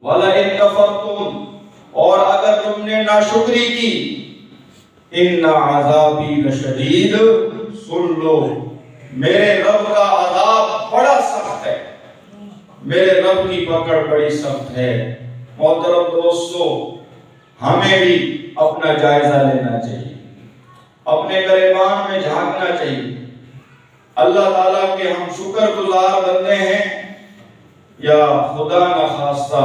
وَلَئِن كَفَرْتُمْ، اور اگر تم نے ناشکری کی، إِنَّ عَذَابِي لَشَدِيدٌ، سن لو میرے رب کا عذاب بڑا سخت ہے، میرے رب کی پکڑ بڑی سخت ہے۔ محترم دوستو، ہمیں بھی اپنا جائزہ لینا چاہیے، اپنے گریبان میں جھانکنا چاہیے۔ اللہ تعالیٰ کے ہم شکر گزار بندے ہیں یا خدا نخواستہ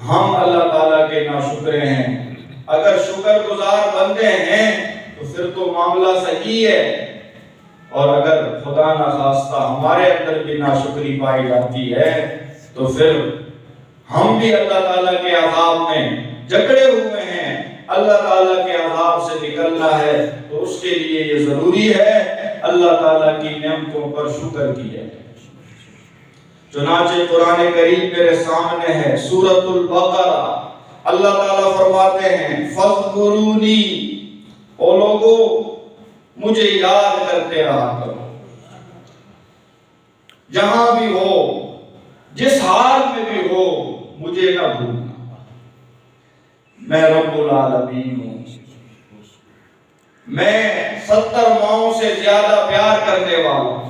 ہم اللہ تعالیٰ کے ناشکرے ہیں؟ اگر شکر گزار بندے ہیں تو پھر تو معاملہ صحیح ہے، اور اگر خدا نخواستہ ہمارے اندر بھی ناشکری پائی جاتی ہے تو پھر ہم بھی اللہ تعالیٰ کے عذاب میں جکڑے ہوئے ہیں۔ اللہ تعالیٰ کے عذاب سے نکلنا ہے تو اس کے لیے یہ ضروری ہے اللہ تعالیٰ کی نعمتوں پر شکر کیا جائے۔ چنانچہ قرآن کریم میرے سامنے ہے، سورۃ البقرہ، اللہ تعالیٰ فرماتے ہیں فَاذْكُرُونِي، او لوگو مجھے یاد کرتے رہا کرو، جہاں بھی ہو، جس حال میں بھی ہو، مجھے نہ بھولنا۔ میں رب العالمین ہوں، میں 70 ماؤں سے زیادہ پیار کرنے والا ہوں،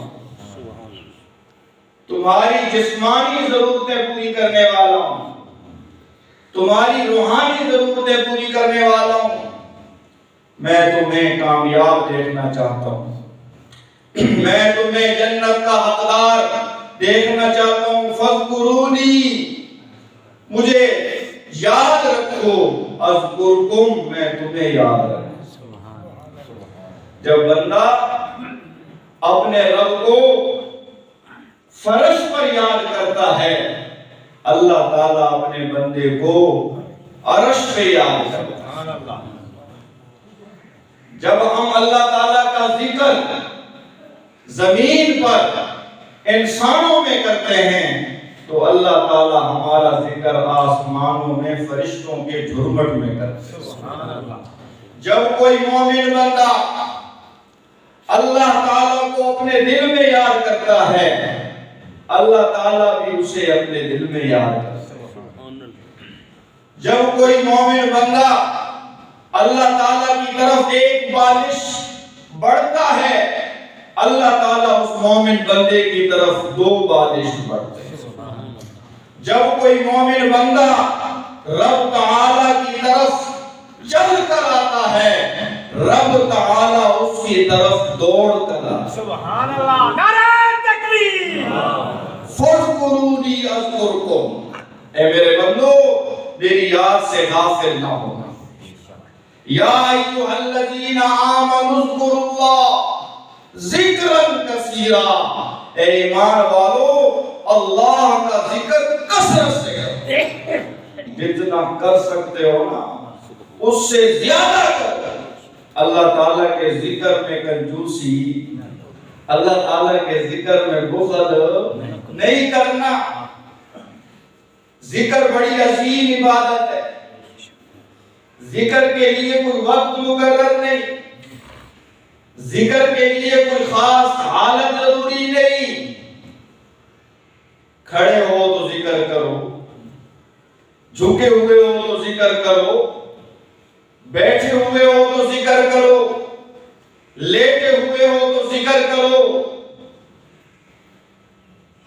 تمہاری جسمانی ضرورتیں پوری کرنے والا ہوں، تمہاری روحانی ضرورتیں پوری کرنے والا ہوں، میں تمہیں کامیاب دیکھنا چاہتا ہوں، میں تمہیں جنت کا حقدار دیکھنا چاہتا ہوں۔ فَاذْكُرُونِي، مجھے یاد رکھو، اذکرکم، میں تمہیں یاد رکھوں۔ جب بندہ اپنے رب کو فرش پر یاد کرتا ہے، اللہ تعالیٰ اپنے بندے کو عرش پہ یاد کرتا ہے۔ جب ہم اللہ تعالیٰ کا ذکر زمین پر انسانوں میں کرتے ہیں تو اللہ تعالیٰ ہمارا ذکر آسمانوں میں فرشتوں کے جھرمٹ میں کرتے ہیں۔ جب کوئی مومن بندہ اللہ تعالیٰ کو اپنے دل میں یاد کرتا ہے، اللہ تعالیٰ بھی اسے اپنے دل میں یاد کرتا ہے۔ جب کوئی مومن بندہ اللہ تعالیٰ کی طرف ایک بالش بڑھتا ہے، اللہ تعالیٰ اس مومن بندے کی طرف 2 بالش بڑھتے ہیں۔ جب کوئی مومن بندہ رب تعالیٰ کی طرف چل کر آتا ہے، رب تعالیٰ اس کی طرف دوڑ کر آتا ہے۔ سبحان اللہ، نعرہ تکبیر۔ فَاذْكُرُونِي أَذْكُرْكُمْ، اے میرے بندو میری یاد سے غافل نہ ہونا۔ یا ایھا الذین آمنوا اذکروا اللہ ذکرا کثیرا، اے ایمان والو اللہ کا ذکر کثرت سے کرو، جتنا کر سکتے ہو نا اس سے زیادہ کرو۔ اللہ تعالیٰ کے ذکر میں کنجوسی، اللہ تعالیٰ کے ذکر میں بخل نہیں کرنا۔ ذکر بڑی عظیم عبادت ہے، ذکر کے لیے کوئی وقت مقرر نہیں، ذکر کے لیے کوئی خاص حالت ضروری نہیں۔ کھڑے ہو تو ذکر کرو، جھکے ہوئے ہو تو ذکر کرو، بیٹھے ہوئے ہو تو ذکر کرو، لیٹے ہوئے ہو تو ذکر کرو،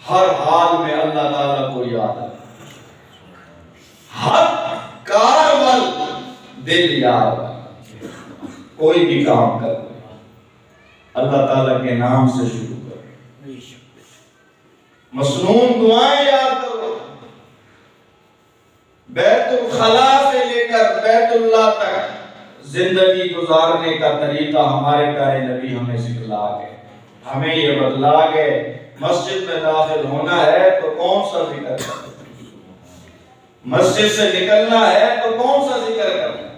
ہر حال میں اللہ تعالیٰ کو یاد رکھو، ہر کارول دل یاد رکھو۔ کوئی بھی کام کرو اللہ تعالیٰ کے نام سے شروع کرو، مسنون دعائیں یاد کرو۔ بیت الخلا سے لے کر بیت اللہ تک زندگی گزارنے کا طریقہ ہمارے پیارے نبی ہمیں سکھلا گئے، ہمیں یہ بتلا گئے۔ مسجد میں داخل ہونا ہے تو کون سا ذکر کرنا، مسجد سے نکلنا ہے تو کون سا ذکر کرنا،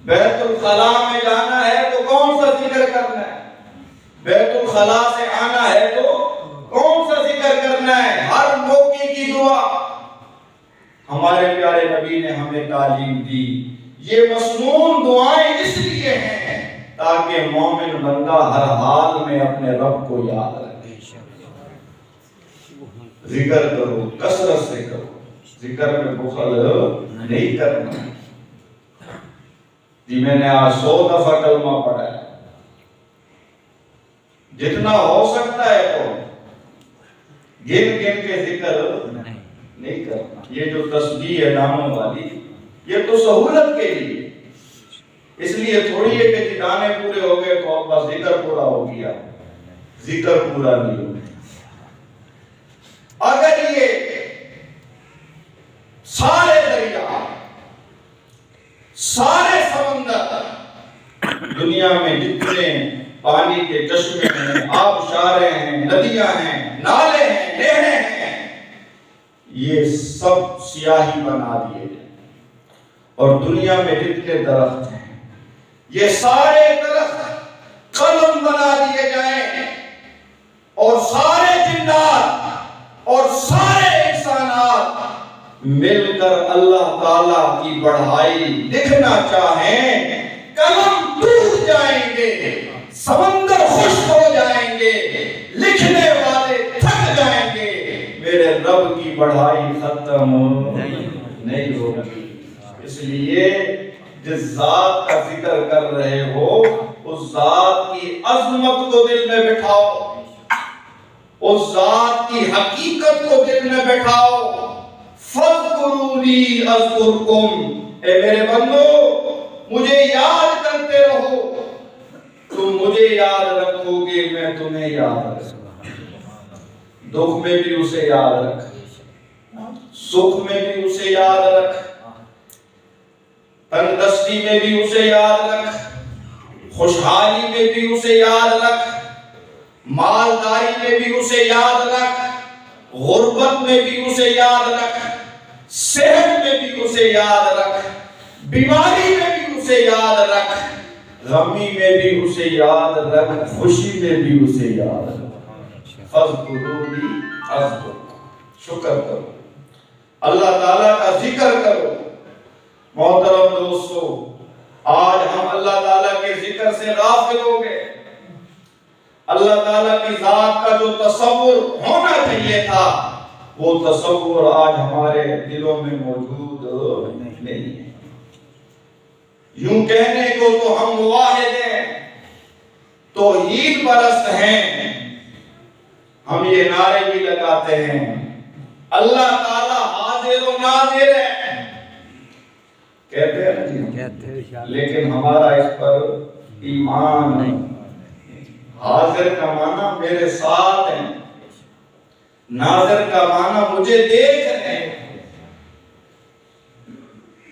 بیت الخلا میں جانا ہے تو کون سا ذکر کرنا ہے، بیت الخلا سے آنا ہے تو کون سا ذکر کرنا ہے۔ ہر موقع کی دعا ہمارے پیارے نبی نے ہمیں تعلیم دی۔ یہ مسنون دعائیں اس لیے ہیں تاکہ مومن بندہ ہر حال میں اپنے رب کو یاد رکھے۔ ذکر کرو، کثرت سے کرو۔ ذکر میں بخل نہیں کرنا. جی میں نے آج 100 دفعہ کلمہ پڑھا ہے. جتنا ہو سکتا ہے تو گن گن کے ذکر نہیں کرنا. یہ جو تسبیح ہے ناموں والی یہ تو سہولت کے لیے، اس لیے تھوڑی ہے کہ دانے پورے ہو گئے تو اب بس ذکر پورا ہو گیا. ذکر پورا نہیں ہو. اگر یہ سارے دریا، سارے سمندر، دنیا میں جتنے پانی کے چشمے ہیں، آبشاریں ہیں، ندیاں ہیں، نالے ہیں، نہریں ہیں، یہ سب سیاہی بنا دیے جائیں، اور دنیا میں جتنے درخت ہیں یہ سارے درخت قلم بنا دیے جائیں، اور سارے جنات اور سارے انسانات مل کر اللہ تعالیٰ کی بڑھائی لکھنا چاہیں، قلم ٹوٹ جائیں گے، سمندر خشک ہو جائیں گے، لکھنے والے تھک جائیں گے، میرے رب کی بڑھائی ختم نہیں ہوگی. اس لیے جس ذات کا ذکر کر رہے ہو اس ذات کی عظمت کو دل میں بٹھاؤ، اس ذات کی حقیقت کو دل میں بٹھاؤ. فَاذْكُرُونِي أَذْكُرْكُمْ، اے میرے بندو مجھے یاد کرتے رہو، تم مجھے یاد رکھو گے میں تمہیں یاد رکھوں. دکھ میں بھی اسے یاد رکھ، سکھ میں بھی اسے یاد رکھ، تنگ دستی میں بھی اسے یاد رکھ، خوشحالی میں بھی اسے یاد رکھ، مالداری میں بھی اسے یاد رکھ، غربت میں بھی اسے یاد رکھ، صحت میں بھی اسے یاد رکھ، بیماری میں بھی اسے یاد رکھ، غمی میں بھی اسے یاد رکھ، خوشی میں بھی اسے یاد رکھ. فَاذْكُرُونِي أَذْكُرْكُمْ، شکر کرو، اللہ تعالیٰ کا ذکر کرو. محترم دوستو، آج ہم اللہ تعالیٰ کے ذکر سے غافل ہو گئے. اللہ تعالیٰ کی ذات کا جو تصور ہونا چاہیے تھا وہ تصور آج ہمارے دلوں میں موجود نہیں ہے. یوں کہنے کو تو ہم واحد ہیں، توحید پرست ہیں، ہم یہ نعرے بھی لگاتے ہیں اللہ تعالیٰ حاضر و ناظر ہے، کہتے ہیں نا جی، لیکن ہمارا اس پر ایمان نہیں. حاضر کا معنی میرے ساتھ ہیں، ناظر کا معنی مجھے دیکھ رہے ہیں.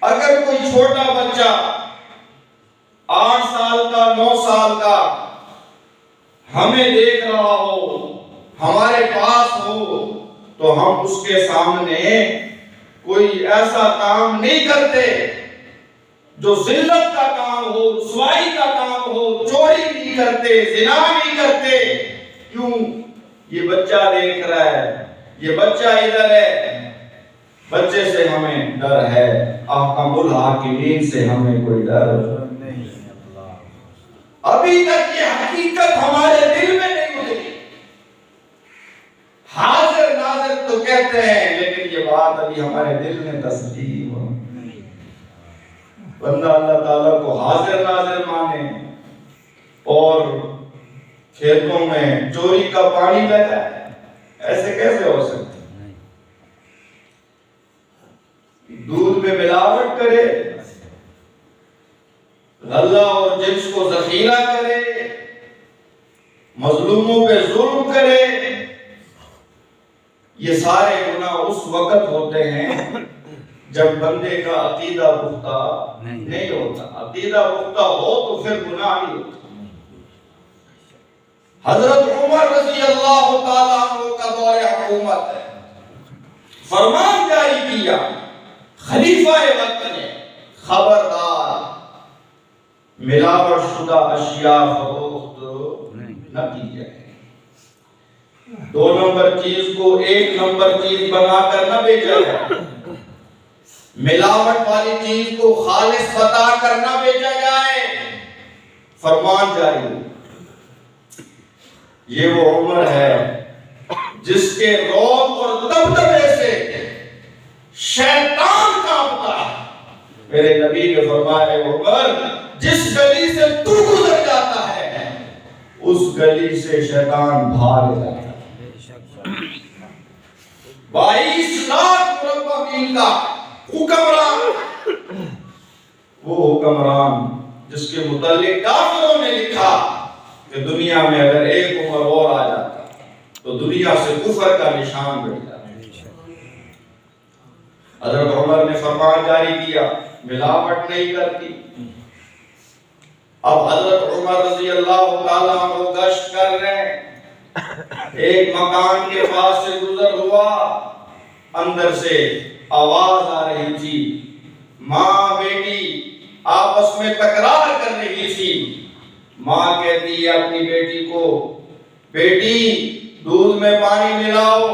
اگر کوئی چھوٹا بچہ 8 سال کا 9 سال کا ہمیں دیکھ رہا ہو، ہمارے پاس ہو، تو ہم اس کے سامنے کوئی ایسا کام نہیں کرتے جو ذلت کا کام ہو، رسوائی کا کام ہو. چوری نہیں کرتے، زنا نہیں کرتے. کیوں؟ یہ بچہ دیکھ رہا ہے، یہ بچہ ادھر ہے. بچے سے ہمیں ڈر ہے، احکم الحاکمین سے ہمیں کوئی ڈر نہیں. ابھی تک یہ حقیقت ہمارے دل میں نہیں اتری. حاضر ناظر تو کہتے ہیں، لیکن یہ بات ابھی ہمارے دل میں تسلیم نہیں. بندہ اللہ تعالیٰ کو حاضر ناظر مانے اور کھیتوں میں چوری کا پانی لگا ہے، ایسے کیسے ہو سکتے؟ دودھ میں ملاوٹ کرے، غلہ اور جنس کو ذخیرہ کرے، مظلوموں پہ ظلم کرے. یہ سارے گناہ اس وقت ہوتے ہیں جب بندے کا عقیدہ پختہ نہیں ہوتا. عقیدہ پختہ ہو تو پھر گناہ نہیں ہوتا. حضرت عمر رضی اللہ تعالیٰ عنہ کا دور حکومت ہے، فرمان جاری کیا خلیفہ وقت نے، خبردار ملاوٹ شدہ اشیاء فروخت نہ کی جائے. 2 نمبر چیز کو 1 نمبر چیز بنا کر نہ بیچا جائے. ملاوٹ والی چیز کو خالص بتا کر نہ بیچا جائے. فرمان جاری ہو. یہ وہ عمر ہے جس کے روب اور دبدبے سے شیطان کانپتا ہے۔ میرے نبی نے فرمایا عمر جس گلی سے تو گزر جاتا ہے اس گلی سے شیطان بھاگ جاتا ہے۔ 22 لاکھ مربع میل کا حکمران، وہ حکمران جس کے متعلق کافروں نے لکھا کہ دنیا میں اگر ایک عمر اور آ جاتا تو دنیا سے کفر کا نشان مٹ جاتا۔ حضرت عمر نے فرمان جاری کیا ملاوٹ نہیں کرتی۔ اب حضرت عمر رضی اللہ تعالیٰ عنہ گشت کر رہے ہیں، ایک مکان کے پاس سے گزر ہوا، اندر سے آواز آ رہی تھی، ماں بیٹی آپس میں تکرار کر رہی تھی۔ ماں کہتی ہے اپنی بیٹی کو، بیٹی دودھ میں پانی ملاؤ،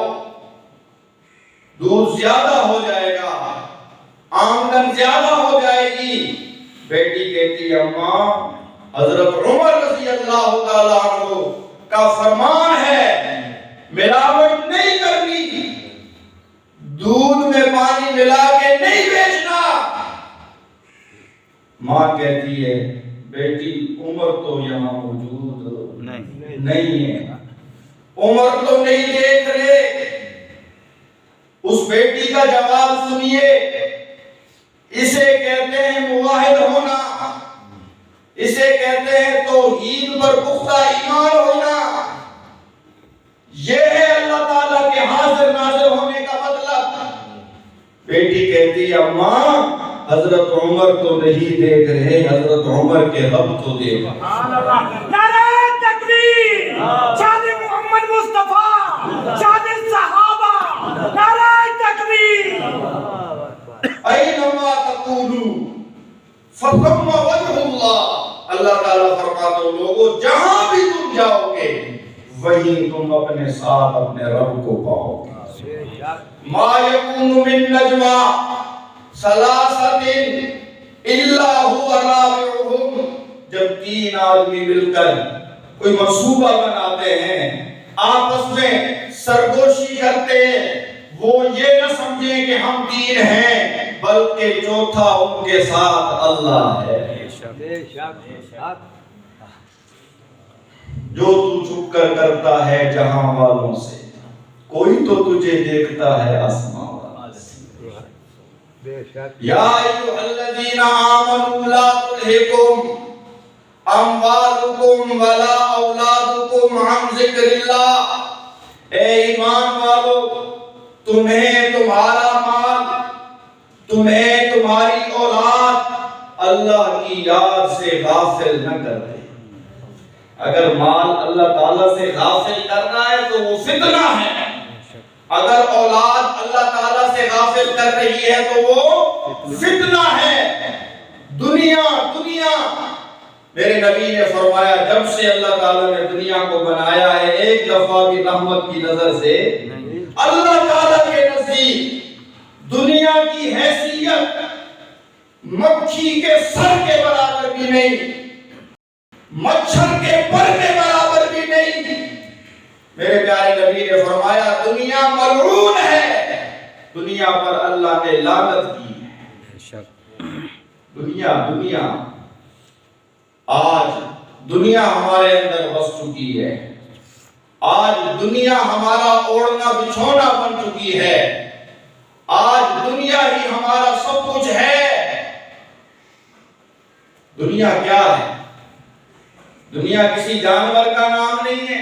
دودھ زیادہ ہو جائے گا، آمدن زیادہ ہو جائے گی۔ بیٹی کہتی ہے اماں حضرت عمر رضی اللہ تعالیٰ عنہ کا فرمان ہے ملاوٹ نہیں کرنی، دودھ میں پانی ملا کے نہیں بیچنا۔ ماں کہتی ہے بیٹی عمر تو یہاں موجود نہیں ہے، عمر تو نہیں دیکھ رہے۔ اس بیٹی کا جواب سنیے، اسے کہتے ہیں موحد ہونا، اسے کہتے ہیں توحید پر پختہ ایمان ہونا، یہ ہے اللہ تعالیٰ کے حاضر ناظر ہونے کا مطلب۔ بیٹی کہتی ہے اماں حضرت عمر تو نہیں دیکھ رہے، حضرت عمر کے رب تو دیکھ رہے۔ سبحان اللہ، نعرہ تکبیر، شاد محمد مصطفیٰ، شاد صحابہ، نعرہ تکبیر۔ اینما تقولوا فثم وجہ اللہ، اللہ تعالیٰ فرماتے ہیں لوگوں جہاں بھی تم جاؤ گے وہیں تم اپنے ساتھ اپنے رب کو پاؤ گے۔ ما یکون من نجوا ثلاثۃ الا هو رابعهم، جب 3 آدمی مل کر کوئی منصوبہ بناتے ہیں، آپس میں سرگوشی کرتے ہیں، وہ یہ نہ سمجھیں کہ ہم 3 ہیں بلکہ چوتھا ان کے ساتھ اللہ ہے۔ جو تو چھپ کر کرتا ہے جہاں والوں سے، کوئی تو تجھے دیکھتا ہے آسمان والوں سے۔ یا ایھا الذین آمنوا لا تلھکم اموالکم ولا اولادکم عن ذکر اللہ، اے ایمان والو تمہیں تمہارا مال، تمہیں تمہاری اولاد اللہ کی یاد سے غافل نہ کر دے۔ اگر مال اللہ تعالیٰ سے غافل کر رہا ہے تو وہ فتنہ ہے، اگر اولاد اللہ تعالیٰ سے غافل کر رہی ہے تو وہ فتنہ ہے۔ دنیا میرے نبی نے فرمایا جب سے اللہ تعالیٰ نے دنیا کو بنایا ہے ایک دفعہ بھی رحمت کی نظر سے اللہ تعالیٰ کے نزدیک دنیا کی حیثیت مکھی کے سر کے برابر بھی نہیں، مچھر کے پر کے برابر بھی نہیں۔ میرے پیارے نبی نے فرمایا دنیا ملعون ہے، دنیا پر اللہ نے لعنت کی ہے۔ دنیا آج دنیا ہمارے اندر بس چکی ہے، آج دنیا ہمارا اوڑھنا بچھونا بن چکی ہے، آج دنیا ہی ہمارا سب کچھ ہے۔ دنیا کیا ہے؟ دنیا کسی جانور کا نام نہیں ہے،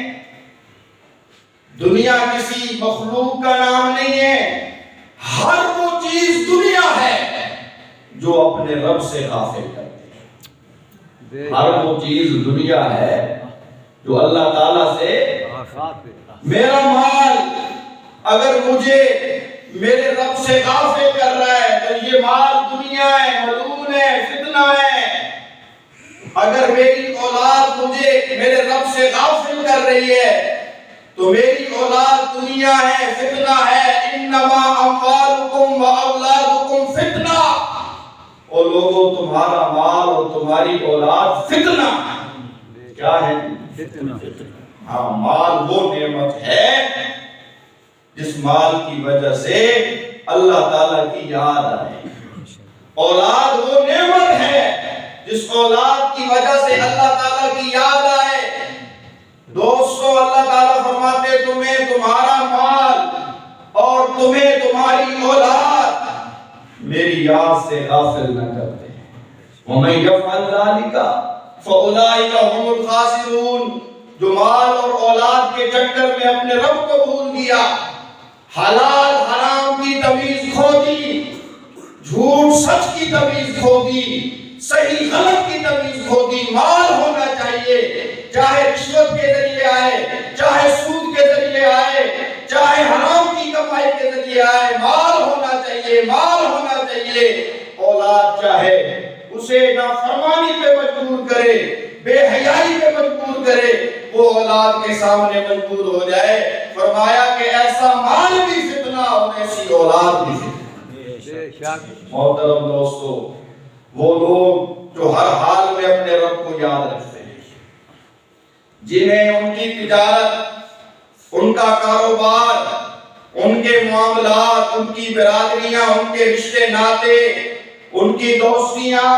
دنیا کسی مخلوق کا نام نہیں ہے، ہر وہ چیز دنیا ہے جو اپنے رب سے غافل کرتی ہے۔ ہر وہ چیز دنیا ہے جو اللہ تعالیٰ سے، میرا مال اگر مجھے میرے رب سے غافل کر رہا ہے تو یہ مال دنیا ہے، ملعون ہے، فتنہ ہے۔ اگر میری اولاد مجھے میرے رب سے غافل کر رہی ہے تو میری اولاد دنیا ہے، فتنہ ہے۔ انما اموالکم و اولادکم فتنہ، اور لوگوں تمہارا مال اور تمہاری اولاد فتنہ ہے۔ کیا ہے؟ فتنہ۔ ہاں، مال وہ نعمت ہے جس مال کی وجہ سے اللہ تعالیٰ کی یاد آئے. اولاد وہ نعمت ہے جس اولاد کی وجہ سے اللہ تعالیٰ کی یاد آئے. دوستو اللہ تعالیٰ فرماتے تمہیں تمہارا مال اور تمہیں تمہاری اولاد میری یاد سے غافل نہ کرتے. وَمَن يَفْعَلْ ذَلِكَ فَأُولَٰئِكَ هُمُ الْخَاسِرُونَ. جو مال اور اولاد کے چکر میں اپنے رب کو بھول دیا, حلال حرام کی تمیز کھو دی, جھوٹ سچ کی تمیز کھو دی, صحیح غلط کی تمیز کھو دی. مال ہونا چاہیے, چاہے رشوت کے ذریعے آئے, چاہے سود کے ذریعے آئے, چاہے حرام کی کمائی کے ذریعے آئے, مال ہونا چاہیے, مال ہونا چاہیے. اولاد چاہے اسے نافرمانی پہ مجبور کرے, بے حیائی پہ مجبور کرے, وہ اولاد کے سامنے مجبور ہو جائے. فرمایا کہ ایسا مال بھی فتنہ اور ایسی اولاد بھی فتنہ. محترم دوستو, وہ لوگ جو ہر حال میں اپنے رب کو یاد رکھتے ہیں, جنہیں ان کی تجارت, ان کا کاروبار, ان کے معاملات, ان کی برادریاں, ان کے رشتے ناتے, ان کی دوستیاں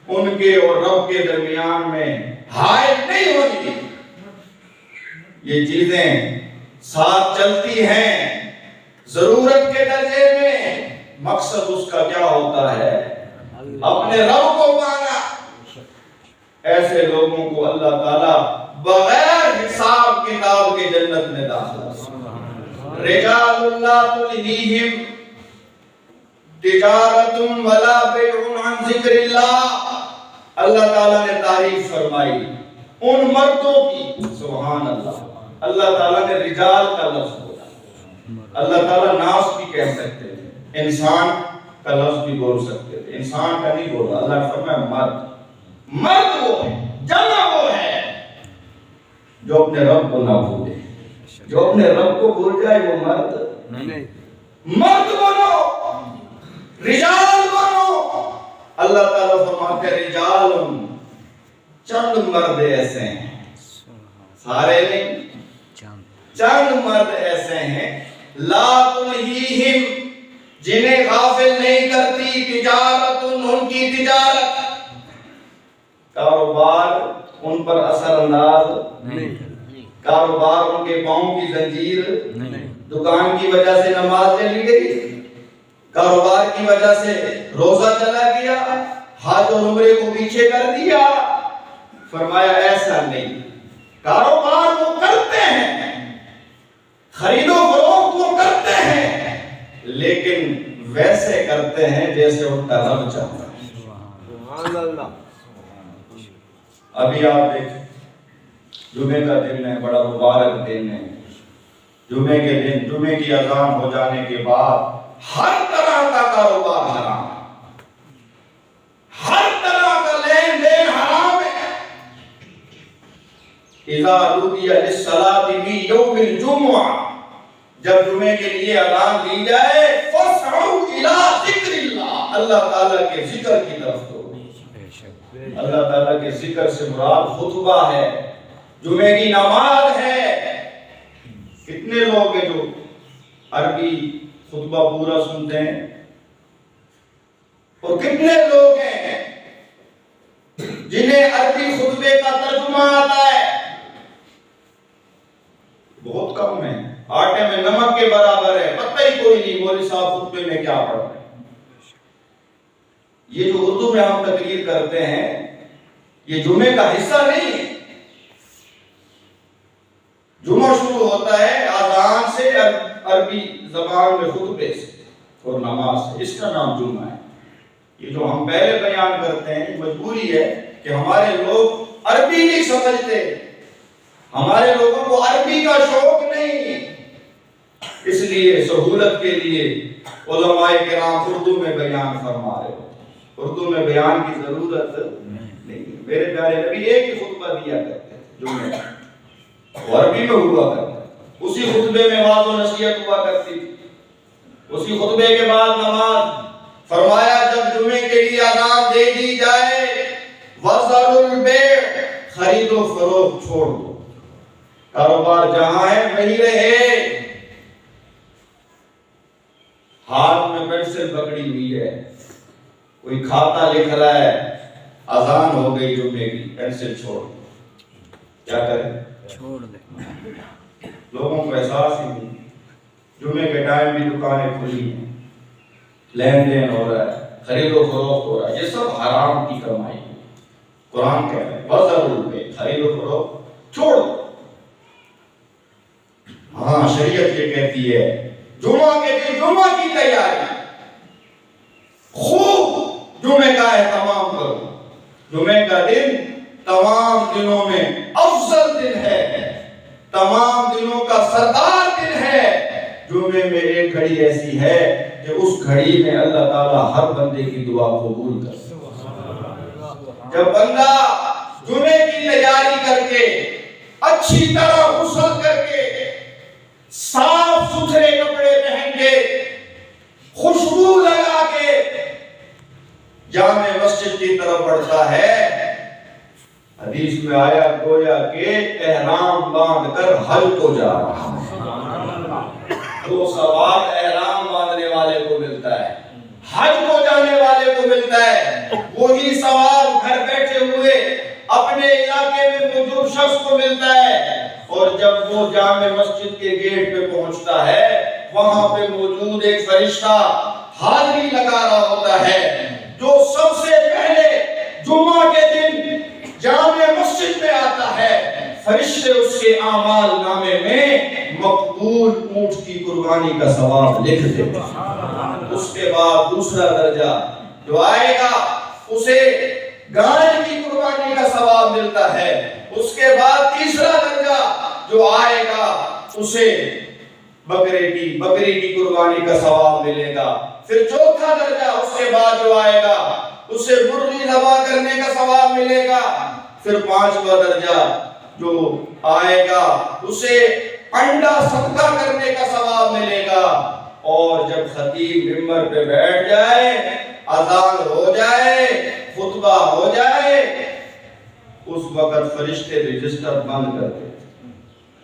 ان کے اور رب کے درمیان میں حائل نہیں ہوتی. یہ چیزیں ساتھ چلتی ہیں ضرورت کے درجے میں. مقصد اس کا کیا ہوتا ہے؟ اپنے رب کو پانا. ایسے لوگوں کو اللہ تعالیٰ بغیر حساب کتاب کے جنت میں داخل. رجال لا تلہیہم تجارت ولا بیع عن ذکر اللہ. اللہ تعالیٰ نے تعریف فرمائی ان مردوں کی. سبحان اللہ. اللہ تعالیٰ نے رجال کا لفظ بولا. اللہ تعالیٰ ناس بھی کہہ سکتے تھے, انسان کا لفظ بھی بول سکتے تھے, انسان کا نہیں بولا. اللہ نے فرمایا مرد. مرد وہ ہے, جمع وہ ہے جو اپنے رب کو نہ بھولے. جو اپنے رب کو بھول جائے وہ مرد نہیں. مرد بنو, رجال بنو. اللہ تعالیٰ فرماتے ہیں رجال, چند مرد ایسے ہیں, سارے نہیں, چند مرد ایسے ہیں, لا تلہیہم, جنہیں غافل نہیں کرتی, تجارت, ان کی تجارت, کاروبار ان پر اثر انداز نہیں, کاروبار ان کے پاؤں کی زنجیر نہیں. دکان کی وجہ سے نماز چلی گئی, کاروبار کی وجہ سے روزہ چلا گیا, حج اور عمرے کو پیچھے کر دیا. فرمایا ایسا نہیں. کاروبار وہ کرتے ہیں, خرید و فروخت وہ کرتے ہیں, لیکن ویسے کرتے ہیں جیسے ان کا رب چاہتا ہے. ابھی آپ دیکھیں, جمعے کا دن ہے, بڑا مبارک دن ہے. جمعے کے دن, جمعے کی اذان ہو جانے کے بعد ہر طرح کا کاروبار حرام ہے, ہر طرح کا لین دین حرام ہے. اذا نودی للصلاۃ فی یوم الجمعہ, جب جمعے کے لیے اذان دی جائے, فاسعوا الی ذکر اللہ, اللہ تعالیٰ کے ذکر کی طرف دوڑو. اللہ تعالیٰ کے ذکر سے مراد خطبہ ہے, جمعے کی نماز ہے. کتنے لوگ ہیں جو عربی خطبہ پورا سنتے ہیں, اور کتنے لوگ ہیں جنہیں عربی خطبے کا ترجمہ آتا ہے؟ بہت کم ہے. آٹے میں نمک کے برابر ہے, پتہ ہی کوئی نہیں مولوی صاحب خطبے میں کیا پڑھ رہے ہیں. یہ جو اردو میں ہم تقریر کرتے ہیں یہ جمعے کا حصہ نہیں ہے. جمعہ شروع ہوتا ہے اذان سے, عربی زبان میں خطبے سے اور نماز سے, اس کا نام جمعہ ہے. یہ جو ہم پہلے بیان کرتے ہیں مجبوری ہے کہ ہمارے لوگ عربی نہیں سمجھتے, ہمارے لوگوں کو عربی کا شوق نہیں, اس لیے سہولت کے لیے علماء کرام اردو میں بیان فرما رہے ہوتے. اردو میں بیان کی ضرورت نہیں. میرے پیارے نبی ایک ہی خطبہ دیا کرتے تھے جمعے کا, عربی میں ہوا کرتا, اسی خطبے میں واعظ و نصیحت ہوا کرتی تھی, اسی خطبے کے بعد نماز. فرمایا جب جمعے کے لیے اذان دے دی جائے, وَذَرُوا الْبَيْعَ, خرید و فروخت چھوڑ دو, کاروبار جہاں ہے وہیں رہے. میں پینسل پکڑی ہوئی ہے، کوئی کھاتا لکھ رہا ہے، اذان ہو گئی جمعے کی، پینسل چھوڑ، کیا کریں؟ چھوڑ دیں۔ لوگوں کو احساس ہی نہیں، جمعے کے ٹائم بھی دکانیں کھلی ہیں، لین دین ہو رہا ہے، خرید و فروخت ہو رہا ہے، یہ سب حرام کی کمائی ہے۔ قرآن کہہ رہے ہیں وَذَرُوا الْبَيْعَ، خرید و فروخت چھوڑ دو۔ ہاں شریعت یہ کہتی ہے جمعہ کے دن جمعہ کی تیاری، خوب جمعے کا اہتمام کرو۔ جمعے کا دن تمام دنوں میں افضل دن ہے، تمام دنوں کا سردار دن ہے۔ جمعے میں ایک گھڑی ایسی ہے کہ اس گھڑی میں اللہ تعالیٰ ہر بندے کی دعا قبول کرتا ہے۔ جب بندہ جمعے کی تیاری کر کے اچھی طرح غسل کر کے صاف ستھرے کپڑے پہن کے خوشبو لگا کے جامع مسجد کی طرف بڑھتا ہے، حدیث میں آیا گویا کہ احرام باندھ کر حج کو جا رہا ہے۔ وہ ثواب احرام باندھنے والے کو ملتا ہے، حج کو جانے والے کو ملتا ہے، وہی ثواب گھر بیٹھے ہوئے اپنے علاقے میں موجود شخص کو ملتا ہے۔ اور جب وہ جامع مسجد کے گیٹ پہ پہنچتا ہے، وہاں پہ موجود ایک فرشتہ حاضری لگا رہا ہوتا ہے، جو سب سے پہلے جمعہ کے دن جامع مسجد میں آتا ہے۔ فرشتے اس کے اعمال نامے میں مقبول اونٹ کی قربانی کا ثواب لکھ دیتے ہیں۔ اس کے بعد دوسرا درجہ جو آئے گا اسے گائے کی قربانی کا ثواب ملتا ہے۔ اس کے بعد تیسرا درجہ جو آئے گا اسے بکری کی قربانی کا ثواب ملے گا۔ پھر چوتھا درجہ اس کے بعد جو آئے گا اسے مرغی ذبح کرنے کا ثواب ملے گا۔ پھر پانچواں درجہ جو آئے گا اسے انڈا صدقہ کرنے کا ثواب ملے گا۔ اور جب خطیب ممبر پہ بیٹھ جائے، اذان ہو جائے، خطبہ ہو جائے، اس وقت فرشتے رجسٹر بند کر دیتے۔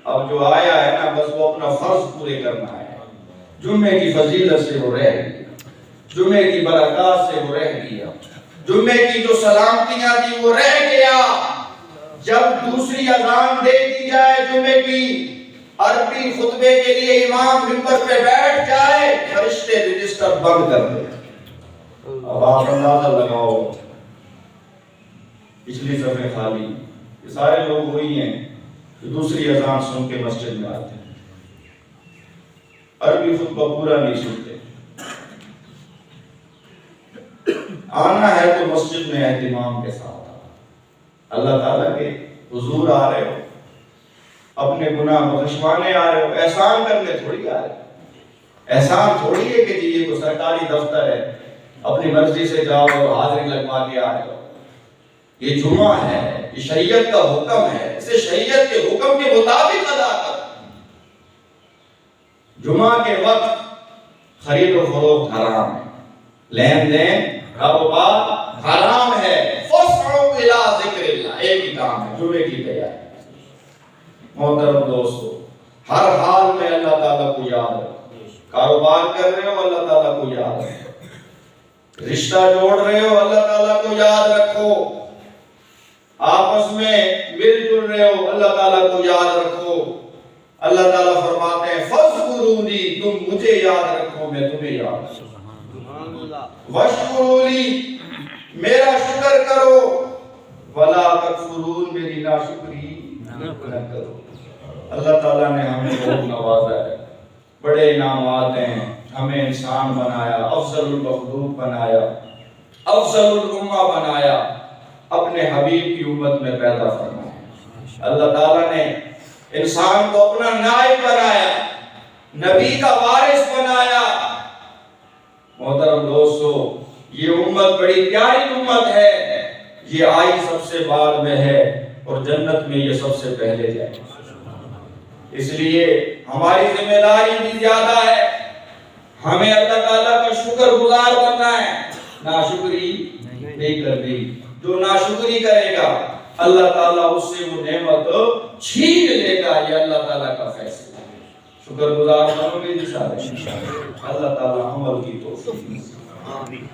اب جو آیا ہے نا بس وہ اپنا فرض پورے کرنا ہے۔ جمعے کی فضیلت سے وہ رہ گیا، جمعے کی برکات سے وہ رہ گیا، جمعے کی جو سلامتیاں تھی وہ رہ گیا۔ جب دوسری اذان دے دی جائے جمعے کی، عربی خطبے کے لیے امام ممبر پہ بیٹھ جائے، فرشتے رجسٹر بند کر دے۔ اب آپ اندازہ لگاؤ، پچھلی صفحے خالی، یہ سارے لوگ وہی ہیں جو دوسری اذان سن کے مسجد میں آتے ہیں، عربی خطبہ پورا نہیں سنتے۔ آنا ہے تو مسجد میں اہتمام کے ساتھ اللہ تعالیٰ کے حضور آ رہے ہو، اپنے گناہ بخشوانے آ رہے ہو، احسان کرنے تھوڑی آ رہے ہو۔ احسان تھوڑی ہے کہ جی یہ کوئی سرکاری دفتر ہے اپنی مرضی سے جاؤ اور حاضری لگوا کے آ رہے ہو۔ یہ جمعہ ہے، یہ شریعت کا حکم ہے، اسے شریعت کے حکم کے مطابق ادا کر۔ جمعہ کے وقت خرید و فروخت حرام ہے، لین دین کاروبار حرام ہے۔ فَاسْعُوا إِلَىٰ ذِكْرِ اللَّهِ، ایک ہی کام ہے، جمعے کی تیاری۔ محترم دوستو، ہر حال میں اللہ تعالیٰ کو یاد رکھو۔ کاروبار کر رہے ہو اللہ تعالیٰ کو یاد رکھو، رشتہ جوڑ رہے ہو اللہ تعالیٰ کو یاد رکھو، آپس میں مل جل رہے ہو اللہ تعالیٰ کو یاد رکھو۔ اللہ تعالیٰ فرماتے ہیں فَاذْكُرُونِي، تم مجھے یاد رکھو میں تمہیں یاد رکھوں۔ وَاشْكُرُوا لِي، میرا شکر کرو، وَلَا تَكْفُرُونَ، میری ناشکری نہ کرو۔ اللہ تعالیٰ نے ہمیں بہت نوازا ہے، بڑے انعامات ہیں، ہمیں انسان بنایا، افضل المخلوق بنایا، افضل الامہ بنایا، اپنے حبیب کی امت میں پیدا فرمایا۔ اللہ تعالیٰ نے انسان کو اپنا نائب بنایا، نبی کا وارث بنایا۔ محترم دوستو، یہ امت بڑی پیاری امت ہے، یہ آئی سب سے بعد میں ہے اور جنت میں یہ سب سے پہلے جائے۔ اس لیے ہماری ذمہ داری بھی زیادہ ہے، ہمیں اللہ تعالیٰ کا شکر گزار بننا ہے، ناشکری نہیں کرنی۔ جو ناشکری کرے گا اللہ تعالیٰ اس سے وہ نعمت چھین لے گا، یہ اللہ تعالیٰ کا فیصلہ ہے۔ شکر گزار بنو گے جی سارے اللہ تعالی عمل کی توفیق